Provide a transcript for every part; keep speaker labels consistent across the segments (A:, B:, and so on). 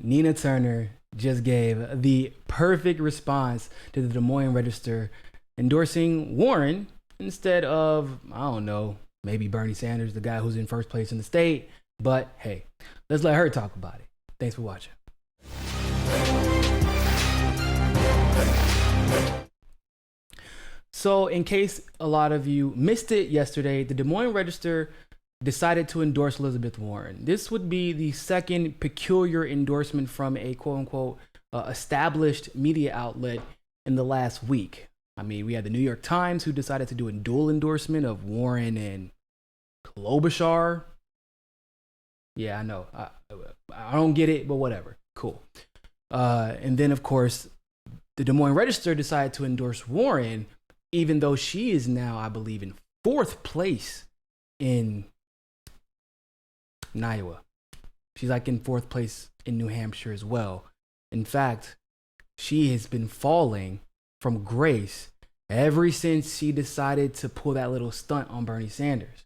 A: Nina Turner just gave the perfect response to the Des Moines Register endorsing Warren instead of, I don't know, maybe Bernie Sanders, the guy who's in first place in the state. But hey, let's let her talk about it. Thanks for watching. So in case a lot of you missed it yesterday, the Des Moines Register decided to endorse Elizabeth Warren. This would be the second peculiar endorsement from a quote unquote established media outlet in the last week. I mean, we had the New York Times who decided to do a dual endorsement of Warren and Klobuchar. Yeah, I know. I don't get it, but whatever. Cool. And then, of course, the Des Moines Register decided to endorse Warren, even though she is now, I believe, in fourth place in Iowa. She's like in fourth place in New Hampshire as well. In fact, she has been falling from grace ever since she decided to pull that little stunt on Bernie Sanders.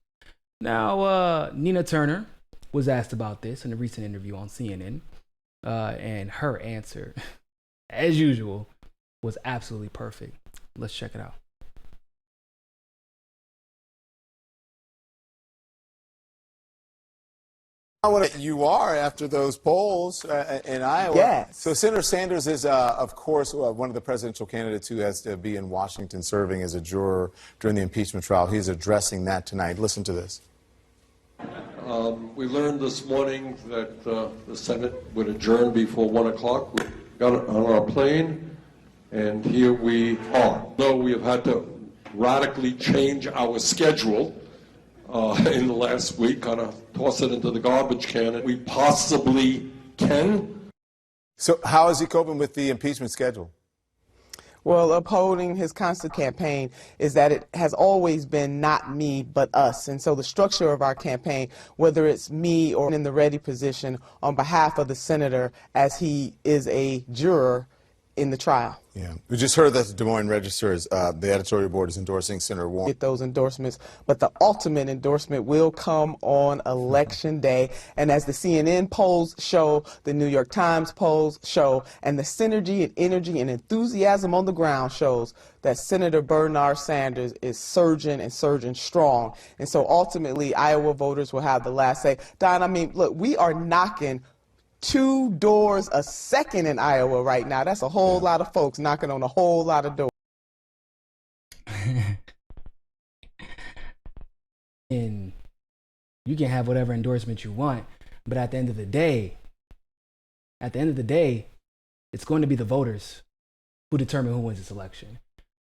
A: Now, Nina Turner was asked about this in a recent interview on CNN, and her answer, as usual, was absolutely perfect. Let's check it out.
B: You are after those polls in Iowa.
C: Yes.
B: So Senator Sanders is, of course, one of the presidential candidates who has to be in Washington serving as a juror during the impeachment trial. He's addressing that tonight. Listen to this.
D: We learned this morning that the Senate would adjourn before 1 o'clock. We got on our plane, and here we are. Though we have had to radically change our schedule in the last week, kind of toss it into the garbage can, and we possibly can.
B: So how is he coping with the impeachment schedule?
C: Well, upholding his constant campaign is that it has always been not me, but us. And so the structure of our campaign, whether it's me or in the ready position on behalf of the senator as he is a juror in the trial.
B: Yeah, we just heard that the Des Moines Register is, the editorial board is endorsing Senator Warren.
C: Get those endorsements, but the ultimate endorsement will come on Election Day. And as the CNN polls show, the New York Times polls show, and the synergy and energy and enthusiasm on the ground shows that Senator Bernard Sanders is surging and surging strong. And so ultimately, Iowa voters will have the last say. Don, I mean, look, we are knocking 2 doors a second in Iowa right now. That's a whole lot of folks knocking on a whole lot of doors.
A: And you can have whatever endorsement you want, but at the end of the day, it's going to be the voters who determine who wins this election.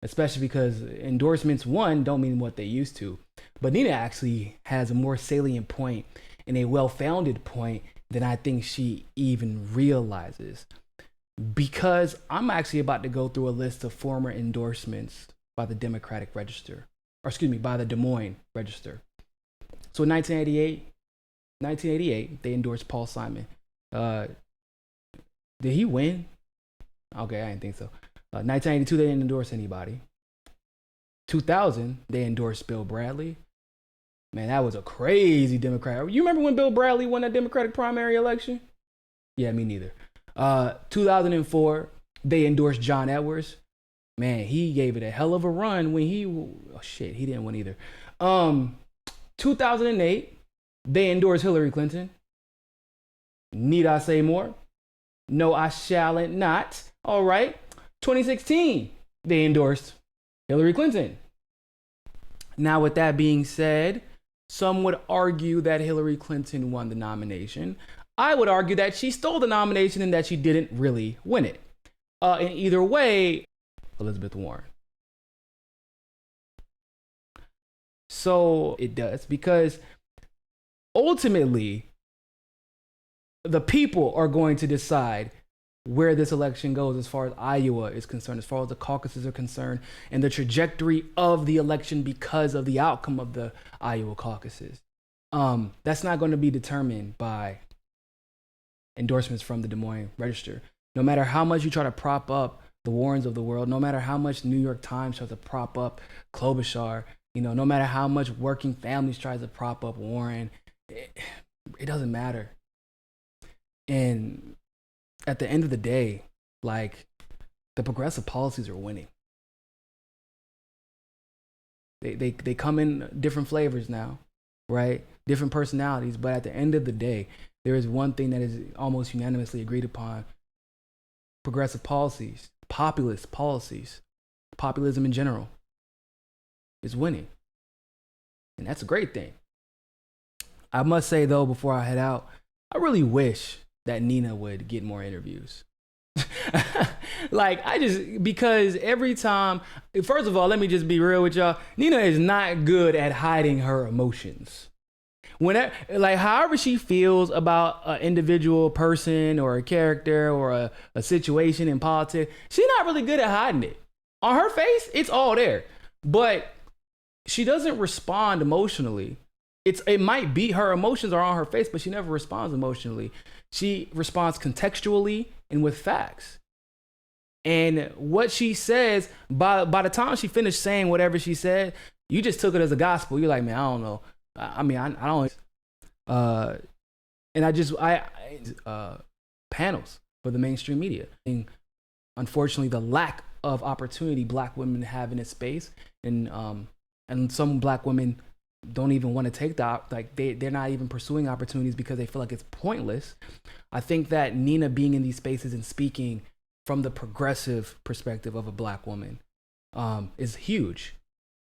A: Especially because endorsements, one, don't mean what they used to. But Nina actually has a more salient point and a well-founded point than I think she even realizes. Because I'm actually about to go through a list of former endorsements by the Democratic Register, or excuse me, by the Des Moines Register. So in 1988, they endorsed Paul Simon. Did he win? Okay, I didn't think so. 1982, they didn't endorse anybody. 2000, they endorsed Bill Bradley. Man, that was a crazy Democrat. You remember when Bill Bradley won that Democratic primary election? Yeah, me neither. 2004, they endorsed John Edwards. Man, he gave it a hell of a run when he didn't win either. 2008, they endorsed Hillary Clinton. Need I say more? No, I shall not. All right. 2016, they endorsed Hillary Clinton. Now, with that being said, some would argue that Hillary Clinton won the nomination. I would argue that she stole the nomination and that she didn't really win it. In either way, Elizabeth Warren. So it does, because ultimately, the people are going to decide where this election goes as far as Iowa is concerned, as far as the caucuses are concerned, and the trajectory of the election because of the outcome of the Iowa caucuses. That's not going to be determined by endorsements from the Des Moines Register. No matter how much you try to prop up the Warrens of the world, no matter how much New York Times tries to prop up Klobuchar, no matter how much Working Families tries to prop up Warren, it doesn't matter. And at the end of the day, like, the progressive policies are winning. They come in different flavors now, right? Different personalities, but at the end of the day, there is one thing that is almost unanimously agreed upon. Progressive policies, populist policies, populism in general is winning. And that's a great thing. I must say, though, before I head out, I really wish that Nina would get more interviews. Like, because every time, first of all, let me just be real with y'all. Nina is not good at hiding her emotions. Like, however she feels about an individual person or a character or a situation in politics, she's not really good at hiding it. On her face, it's all there. But she doesn't respond emotionally. It might be her emotions are on her face, but she never responds emotionally. She responds contextually and with facts. And what she says, by the time she finished saying whatever she said, you just took it as a gospel. You're like, man, I don't know. I mean, I don't. And I panels for the mainstream media. And unfortunately, the lack of opportunity Black women have in this space, and some Black women don't even want to take they're not even pursuing opportunities because they feel like it's pointless. I think that Nina being in these spaces and speaking from the progressive perspective of a Black woman is huge.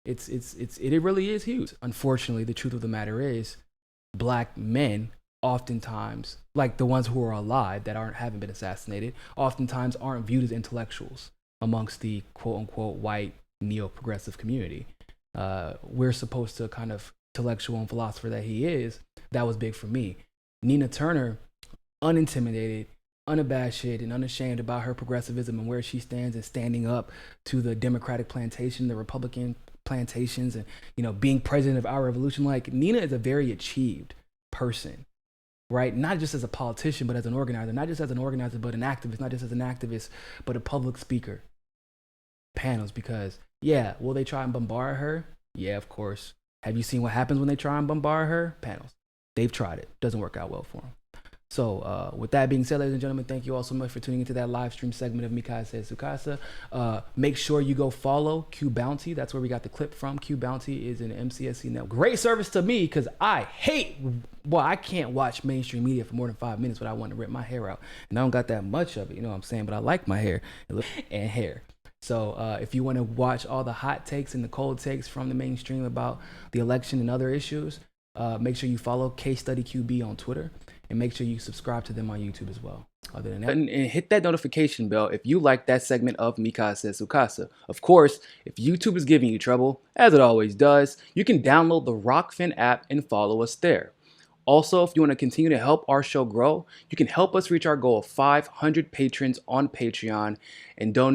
A: It really is huge. Unfortunately, the truth of the matter is, Black men oftentimes, like the ones who are alive that haven't been assassinated, oftentimes aren't viewed as intellectuals amongst the quote unquote white neo-progressive community. We're supposed to kind of intellectual and philosopher that he is. That was big for me. Nina Turner, unintimidated, unabashed, and unashamed about her progressivism and where she stands, and standing up to the Democratic plantation, the Republican plantations, and being president of our revolution. Like, Nina is a very achieved person, right? Not just as a politician, but as an organizer. Not just as an organizer, but an activist. Not just as an activist, but a public speaker. Panels, because will they try and bombard her? Yeah, of course. Have you seen what happens when they try and bombard her? Panels. They've tried it. Doesn't work out well for them. So with that being said, ladies and gentlemen, thank you all so much for tuning into that live stream segment of Mika Says Su Casa. Make sure you go follow Q Bounty. That's where we got the clip from. Q Bounty is an MCSC network. Great service to me, because I can't watch mainstream media for more than 5 minutes without wanting to rip my hair out. And I don't got that much of it, you know what I'm saying? But I like my hair and hair. So if you want to watch all the hot takes and the cold takes from the mainstream about the election and other issues, make sure you follow Case Study QB on Twitter, and make sure you subscribe to them on YouTube as well. Other than that, and hit that notification bell if you like that segment of Mika Says Su Casa. Of course, if YouTube is giving you trouble, as it always does, you can download the Rockfin app and follow us there. Also, if you want to continue to help our show grow, you can help us reach our goal of 500 patrons on Patreon and donate